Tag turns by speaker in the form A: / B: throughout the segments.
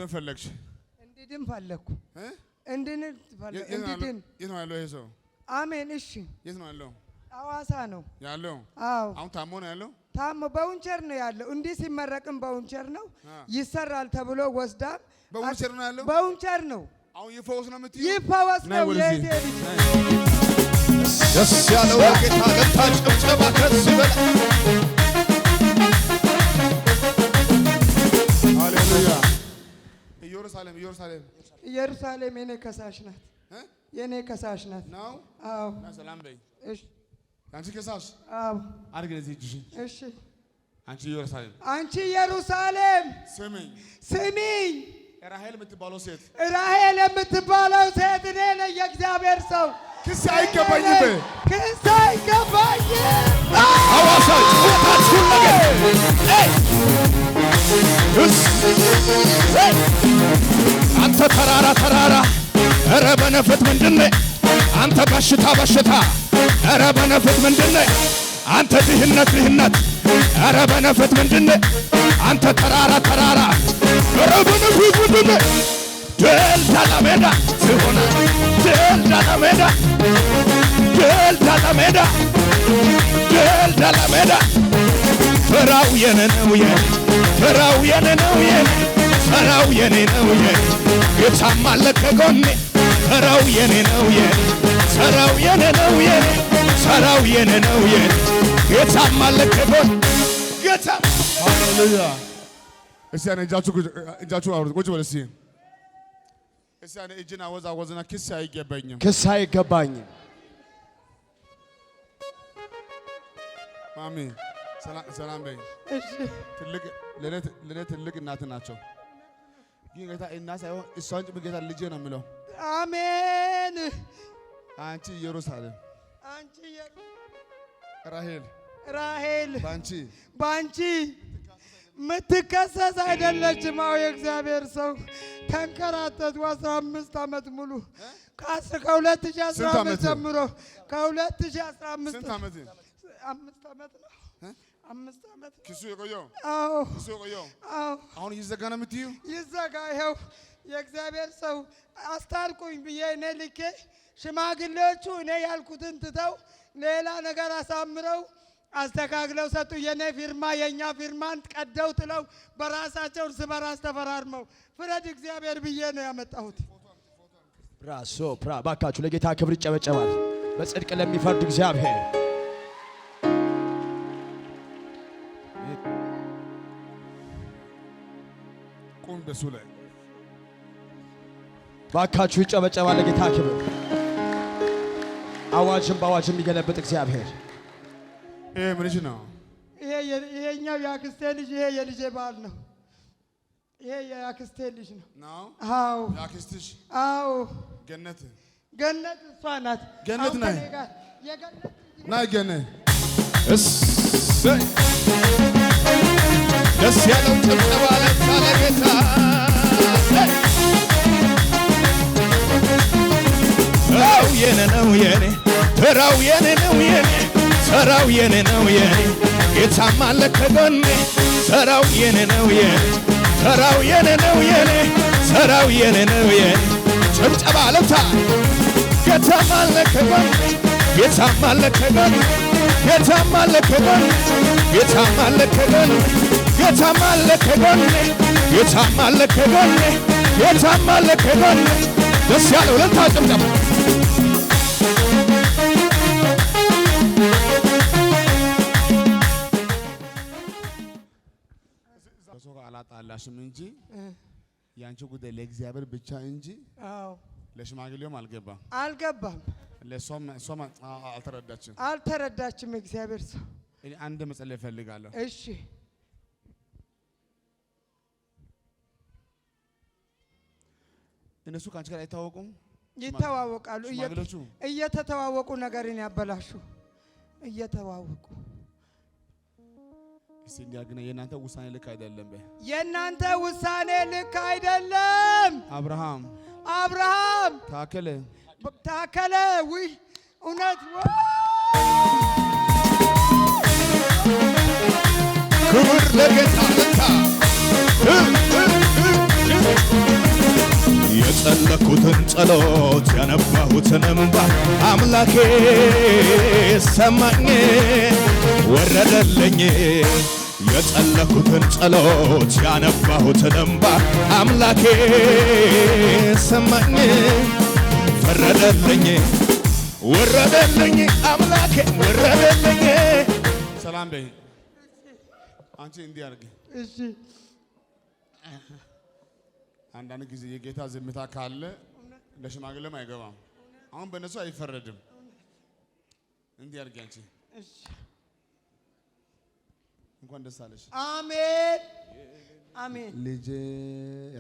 A: እንዲሆን ፈለግሽ?
B: እንዲድን ፈለኩ። እንድን ፈለኩ። እንዲድን
A: የት ነው ያለው ይሄ ሰው?
B: አሜን። እሺ
A: የት ነው ያለው?
B: ሐዋሳ ነው
A: ያለው።
B: አዎ
A: አሁን ታሞ ነው ያለው?
B: ታሞ በውንቸር ነው ያለው። እንዲህ ሲመረቅም በውንቸር ነው ይሰራል ተብሎ ወስዳ
A: በውንቸር ነው ያለው?
B: በውንቸር ነው።
A: አሁን ይፈወስ ነው የምትይው?
B: ይፈወስ ነው የቴ ልጅ።
C: ደስ ያለው ጌታ ለታ ጭብጨባ ከዚህ በላይ
A: ሃሌሉያ።
B: ኢየሩሳሌም የኔ ከሳሽ ናት። የኔ ከሳሽ ናት
A: ነው?
B: አዎ።
A: ሰላም በይ።
B: እሺ
A: አንቺ ከሳሽ?
B: አዎ።
A: አድርግ ለዚህ እጅሽን።
B: እሺ።
A: አንቺ ኢየሩሳሌም
B: ስሚኝ።
A: ራሄል የምትባለው ሴት
B: እኔ ነኝ የእግዚአብሔር ሰው።
A: ክስ አይገባኝም።
C: ሐዋሳ ጩኸታችሁን ነገር አንተ ተራራ ኧረ በነፍጥ ምንድነው? አንተ በሽታ ኧረ በነፍጥ ምንድነው? አንተ ድህነት ኧረ በነፍጥ ምንድነው? አንተ ተራራ ኧረ በነፍጥ ምንድነው? ደልዳላ ሜዳ ሲሆን ደልዳላ ሜዳ ተራው የኔ ነው ጌታም አለ ከጎኔ ተራው የኔ ነው ጌታም አለ ከጎኔ ጌታ
A: ሃሌሉያ። እስቲ እጃችሁ አውርዱ። ቁጭ በል እስቲ። እስቲ እጅን አወዛወዝና ክስ አይገባኝም። ማሚ ሰላም በይ።
B: እሺ።
A: ለኔ ትልቅ እናት ናቸው። ግን ጌታ እናት ሳይሆን እሷን ጭምር ጌታ ልጄ ነው የምለው።
B: አሜን።
A: አንቺ ኢየሩሳሌም፣ ራሄል ባንቺ
B: ምትከሰስ አይደለችም። አዎ የእግዚአብሔር ሰው ተንከራተቱ 15 ዓመት ሙሉ ከ2015 ጀምሮ ከ2015
A: ስንት ዓመት?
B: 5 ዓመት ነው። 5 ዓመት
A: ክሱ የቆየው?
B: አዎ።
A: አዎ። አሁን ይዘጋ ነው የምትይው?
B: ይዘጋ። ይኸው የእግዚአብሔር ሰው አስታርቁኝ ብዬ እኔ ልኬ ሽማግሌዎቹ እኔ ያልኩትን ትተው ሌላ ነገር አሳምረው አስተካክለው ሰጡ። የኔ ፊርማ የኛ ፊርማን ቀደው ጥለው በራሳቸው እርስ በራስ ተፈራርመው ፍረድ እግዚአብሔር ብዬ ነው ያመጣሁት።
C: ራሶ ባካችሁ ለጌታ ክብር ይጨበጨባል። በጽድቅ ለሚፈርድ እግዚአብሔር
A: ቁም በሱ ላይ
C: ባካችሁ ይጨበጨባል ለጌታ ክብር። አዋጅም በአዋጅም የሚገለብጥ እግዚአብሔር
A: ይሄ ምንሽ ነው?
B: ይሄኛው የአክስቴ ልጅ፣ ይሄ የልጄ ባል ነው። ይሄ የአክስቴ ልጅ ነው። አዎ።
A: የአክስትሽ?
B: አዎ።
A: ገነት
B: እሷ ናት።
A: ገነት ነይ ገነት።
C: እሰይ ደስ ያለው ጭብጨባ ለጌታ ተራው የኔ ነው የኔ ጌታም አለ ከጎኔ ተራው የኔ ነው የኔ ጭብጨባ ለታ ጌታም አለ ከጎኔ ደስ ያለው ለታ ጭብጨባ
A: አላጣላሽም እንጂ ያንቺ ጉዳይ ለእግዚአብሔር ብቻ እንጂ ለሽማግሌውም አልገባም። ለሷም
B: አልተረዳችም። እግዚአብሔር ሰው
A: እኔ አንድ መጸለይ እፈልጋለሁ።
B: እሺ።
A: እነሱ ከአንቺ ጋር አይታወቁም?
B: ይተዋወቃሉ። እየተተዋወቁ ነገርን ያበላሹ እየተዋወቁ
A: ሲንዲያግነ የናንተ ውሳኔ ልክ አይደለም።
B: የናንተ ውሳኔ ልክ አይደለም።
A: አብርሃም
B: ታከለ ወይ እውነት
C: ክብር ለጌታ ለታ የጸለኩትን ጸሎት ያነባሁትን እንባ አምላኬ ሰማኝ ወረደልኝ። የጸለኩትን ጸሎት ያነባሁትን እንባ አምላኬ ሰማኝ ፈረደልኝ ወረደልኝ አምላኬ ወረደልኝ።
A: ሰላም በይ አንቺ እንዲህ አድርጊ።
B: እሺ
A: አንዳንድ ጊዜ የጌታ ዝምታ ካለ ለሽማግሌም አይገባም። አሁን በእነሱ አይፈረድም። እንዲህ አድርጊ አንቺ።
B: እሺ
A: እንኳን ደስ አለሽ።
B: አሜን አሜን።
A: ልጄ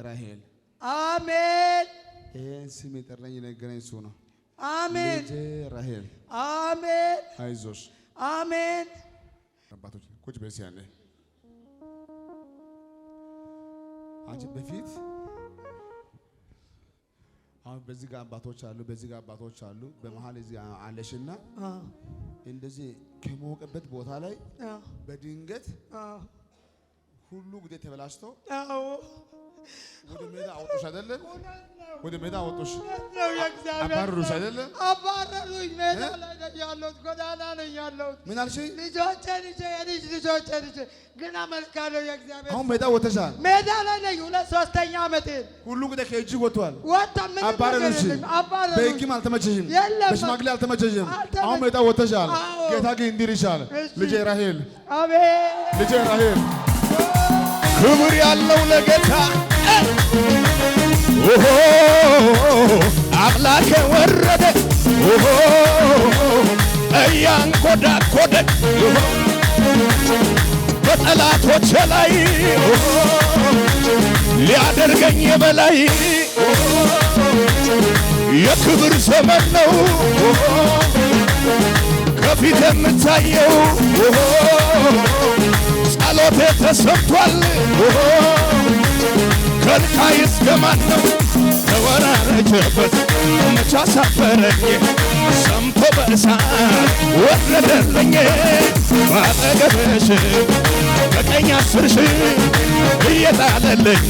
A: ራሄል
B: አሜን።
A: ይሄን ስም የጠራኝ የነገረኝ እሱ ነው።
B: አሜን
A: ልጄ ራሄል
B: አሜን
A: አይዞሽ።
B: አሜን።
A: አባቶች ቁጭ በይ እስኪ አንዴ። አንቺ በፊት አሁን በዚህ ጋር አባቶች አሉ፣ በዚህ ጋር አባቶች አሉ፣ በመሃል እዚህ አለሽና እንደዚህ ከሞቀበት ቦታ ላይ በድንገት ሁሉ ጉዴ ተበላሽቶ ወደ ሜዳ አወጡሽ አይደለ? ወደ ሜዳ አወጡሽ አባረሩሽ አይደለ?
B: አባረሩኝ። ሜዳ ላይ ነኝ ያለሁት፣ ጎዳና ነኝ ያለሁት።
A: ምን አልሽኝ?
B: ልጆቼን ይዤ የልጅ ልጆቼን ይዤ ግን አመልካለሁ የእግዚአብሔር።
A: አሁን ሜዳ ወተሻል?
B: ሜዳ ላይ ነኝ። 2-3ኛ ዓመቴን
A: ሁሉ ጉዴ ከእጅ ወጥቷል።
B: ወጣ። ምን
A: አባረሩሽ። በሕግም አልተመቸሽም፣ በሽማግሌ አልተመቸሽም። አሁን ሜዳ ወተሻል። ጌታ ግን እንዲህ ይልሻል፣ ልጄ ራሄል።
B: አሜን።
A: ልጄ ራሄል
C: ክብር ያለው ለጌታ ኦሆ አምላኬ ወረደ ኦሆ እያንኮዳኮደ በጠላቶቼ ላይ ሊያደርገኝ የበላይ የክብር ዘመን ነው ከፊት የምታየው ጸሎቴ ተሰምቷል። ከልካይ እስከ ማን ነው ተወራረጀበት መቻ ሳፈረኝ ሰምቶ በእሳት ወረደልኝ ባጠገብሽ በቀኝ 10 ሺህ እየጣለልኝ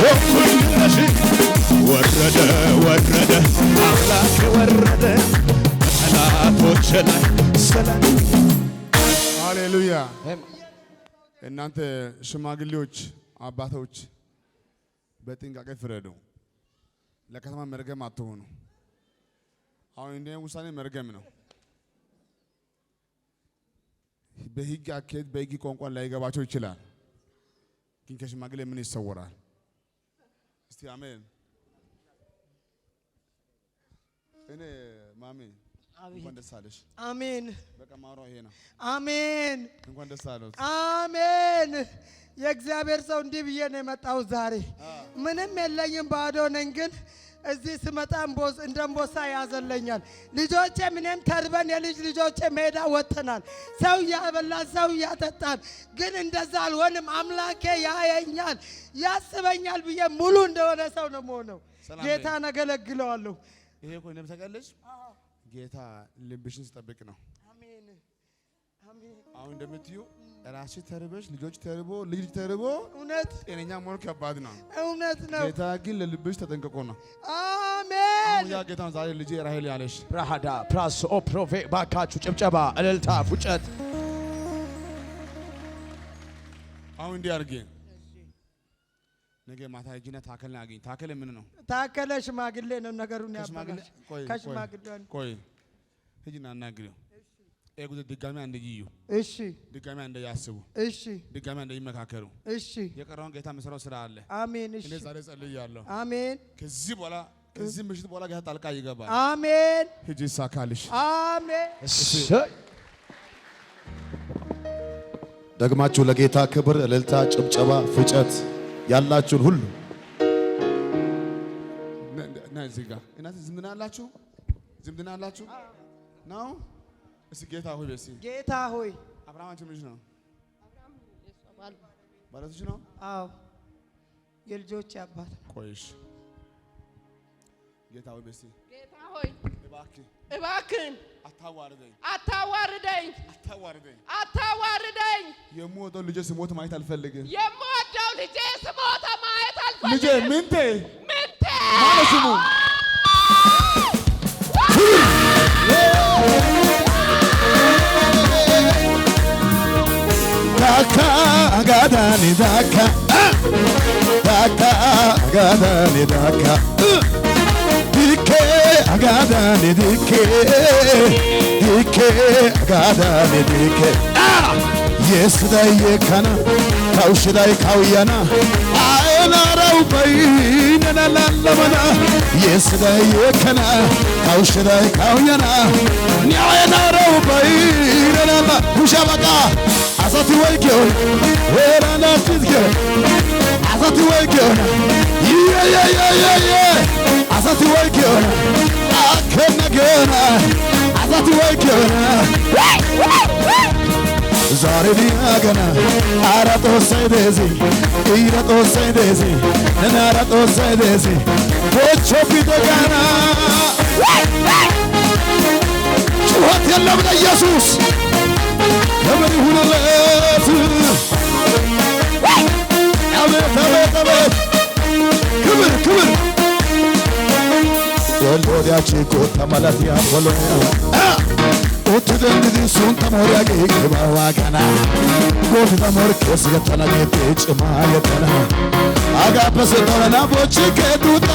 C: ወኩልሽ ወረደ ወረደ አምላኬ ወረደ በጠላቶች ላይ ሰላም።
A: ሃሌሉያ። እናንተ ሽማግሌዎች አባቶች በጥንቃቄ ፍረዱ። ለከተማ መርገም አትሆኑ። አሁን እንደ ውሳኔ መርገም ነው። በሕግ አካሄድ በሕግ ቋንቋ ላይገባቸው ይችላል። ግን ከሽማግሌ ምን ይሰወራል? እስቲ አሜን። እኔ ማሜ እንኳን ደስ አለሽ።
B: አሜን።
A: በቃ ማውራው ይሄ ነው።
B: አሜን።
A: እንኳን ደስ አለዎት።
B: አሜን። የእግዚአብሔር ሰው እንዲህ ብዬ ነው የመጣሁት ዛሬ። ምንም የለኝም፣ ባዶ ነኝ። ግን እዚህ ስመጣ እንደ አንበሳ ያዘለኛል። ልጆቼ ምንም ተርበን የልጅ ልጆቼ ሜዳ ወጥተናል። ሰው እያበላን ሰው እያጠጣን፣ ግን እንደዛ አልሆንም። አምላኬ ያየኛል ያስበኛል ብዬ ሙሉ እንደሆነ ሰው ነው የምሆነው። ጌታን አገለግለዋለሁ።
A: ይሄ እኮ እንደምታውቂያለሽ ጌታ ልብሽን ሲጠብቅ ነው።
B: አሜን አሜን።
A: አሁን እንደምትዩ ራስሽ ተርበሽ ልጆች ተርቦ ልጅ ተርቦ
B: እውነት
A: ጤነኛ መሆን ከባድ ነው።
B: እውነት ነው።
A: ጌታ ግን ለልብሽ ተጠንቅቆ ነው።
B: አሜን።
A: አሁን ያ ጌታ ዛሬ ልጄ ራሄል ያለሽ
C: ራሃዳ ፕራስ ኦፕሮቬ ባካችሁ ጭብጨባ፣ እልልታ፣ ፉጨት።
A: አሁን እንዲህ አድርጌ ነገ ማታ ሂጂና ታከልን አግኝ። ታከለ ምን ነው?
B: ታከለ ሽማግሌ ነው ነገሩን ያባላል። ከሽማግሌ
A: ቆይ ሂጂና አናግሪው። ኤጉ ድጋሚ አንደይዩ።
B: እሺ
A: ድጋሚ አንደያስቡ።
B: እሺ
A: ድጋሚ አንደይመካከሩ።
B: እሺ
A: የቀረውን ጌታ መስራው ስራ አለ።
B: አሜን። እሺ
A: እኔ ዛሬ ጸልያለሁ።
B: አሜን።
A: ከዚህ በኋላ ከዚህ ምሽት በኋላ ጌታ ጣልቃ ይገባል።
B: አሜን።
A: ሂጂ ይሳካልሽ።
B: አሜን።
C: ደግማችሁ ለጌታ ክብር እልልታ፣ ጭብጨባ፣ ፍጨት ያላችሁን ሁሉ
A: እና እዚህ ጋር እናንተ ዝምድና አላችሁ? ዝምድና አላችሁ ነው? እስኪ ጌታ ሆይ በሲ
B: ጌታ ሆይ
A: አብርሃም አንቺ ልጅ ነው? ባለትሽ ነው?
B: አዎ የልጆች አባት።
A: ቆይሽ ጌታ ሆይ በሲ
D: ጌታ ሆይ
A: እባክህ
D: እባክህን
A: አታዋርደኝ፣
D: አታዋርደኝ፣
A: አታዋርደኝ፣
D: አታዋርደኝ።
A: የምወደው ልጄ ስሞት ማየት አልፈልግም።
D: የምወደው ልጄ ስሞት ማየት አልፈልግም።
A: ልጄ ምንቴ
D: ምንቴ
A: ማነው ስሙ?
C: ዳካ አጋዳኒ ዳካ ዳካ አጋዳኒ ዳካ ዲኬ አጋዳኒ ዲኬ ዲኬ አጋዳኒ ዲኬ የስዳዬ ከና ካውሽዳይ ካውያና አናራው በይነናላለመና የስዳዬ ከና ካውሽዳይ ካውያና ኒአናራው በይነናላ ሁሻበቃ አሳቲ ወይኪዮን ወራና ፊትከ አሳቲ ወይኪዮን ይየየየየ አሳቲ ወይኪዮን አከነገና አሳቲ ወይኪዮን ዛሬ ቢያገና አራጦ ሳይደዚ ኢራጦ ሳይደዚ ናራጦ ሳይደዚ ቦቾ ቢደጋና ጩኸት የለም ለኢየሱስ ለምን ይሁንለት አቤት አቤት አቤት ክብር ክብር ወልዶዲያቺ ኮታ ማላቲያ ቦሎያ ኦትደንዲ ሱንታ ሞሪያጌ ባዋጋና ጎፍታ ሞርኬስ ገተና ጌቴ ጭማ ገተና አጋበሰ ተረና ቦቺ ከዱታ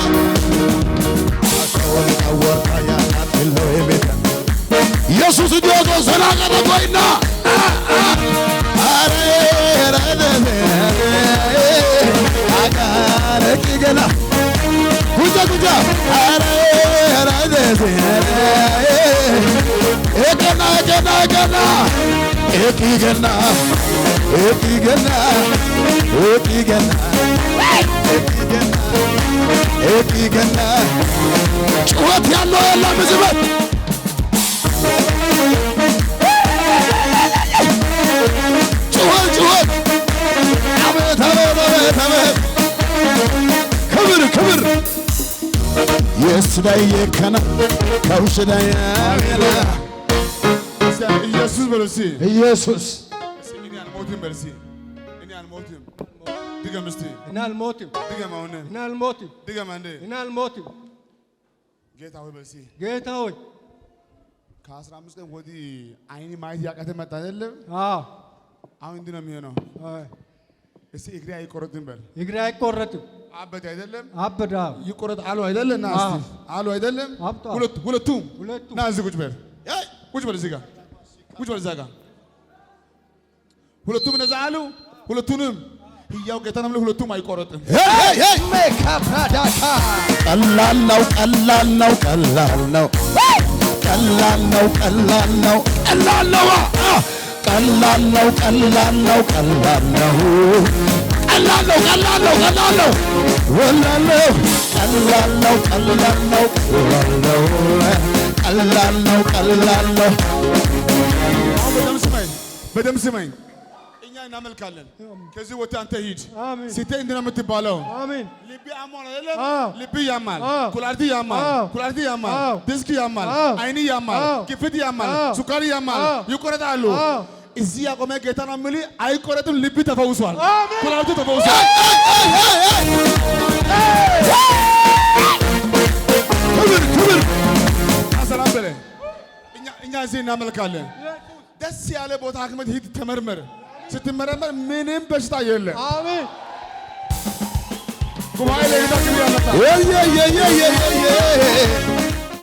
C: አቆኒ አወርታ ያናትሎ ቤታ ኢየሱስ ዲዮጎ ሰናቀረ ቆይና አሬ ረደለ አጋረቂ ገና ጉጃ ጉጃ አሬ ረደለ ኤገና ኤገና ኤገና ኤቂገና ኤቂገና ኤቂገና ኤቂገና ኤቂገና ጩኸት ያለው የለም ዝበት ጩኸት ጩኸት አቤት አቤት አቤት አቤት ክብር ክብር የስዳዬ ከና ካውሽዳዬ አቤላ
A: ኢየሱስ በለሲ
C: ኢየሱስ
A: እኔ አልሞትም በለሲ እኔ አልሞትም ድገም እስቲ
B: እኔ አልሞትም
A: ድገም አሁን
B: እኔ አልሞትም
A: ድገም አንዴ
B: እኔ አልሞትም
A: ጌታ ሆይ በለሲ
B: ጌታ ሆይ
A: ከ15 ቀን ወዲህ አይኔ ማየት ያቃተ መጣ አይደለም
B: አዎ
A: አሁን እንዲህ ነው የሚሆነው እስቲ እግሬ አይቆረጥም በል
B: እግሬ አይቆረጥም
A: አበደ አይደለም
B: አበዳ
A: ይቆረጥ አሉ አይደለም ና እስቲ አሉ አይደለም ሁለቱም ና እዚህ ቁጭ በል ቁጭ በል እዚህ ጋር ቁጭ በል እዛ ጋር ሁለቱም እንደዛ አሉ ሁለቱንም ሕያው ጌታ ነው ሁለቱም አይቆረጥም
C: ሜካፕራዳካ ቀላል ነው ቀላል ነው ቀላል ነው ቀላል ነው ቀላል ነው ቀላል ነው ቀላል ነው ቀላል ነው ቀላል ነው ቀላል ነው ቀላል ነው ቀላል ነው ወላለው ቀላል ነው ቀላል ነው ወላለው ቀላል ነው ቀላል ነው
A: በደም ስማኝ እኛ እናመልካለን ከዚህ ወጥተህ አንተ ሂድ ስትይ እንዲህ ነው የምትባለው
B: አሜን
A: ልቢ ያማል አይደለም ልቢ ያማል ኩላሊት ያማል ዲስክ ያማል አይኒ ያማል ግፊት ያማል ሱካሪ ያማል ይቆረጣሉ እዚህ ያቆመ ጌታ ነው የምልህ አይቆረጥም ልቢ ተፈውሷል ኩላሊቱ ተፈውሷል ክብር ክብር ሰላም በለ እኛ እዚህ እናመልካለን ደስ ያለ ቦታ ሐኪም ሂድ ተመርመር ስትመረመር ምንም በሽታ የለም
B: አሜን
A: ጉባኤ ላይ ሄዳችሁ ያለታ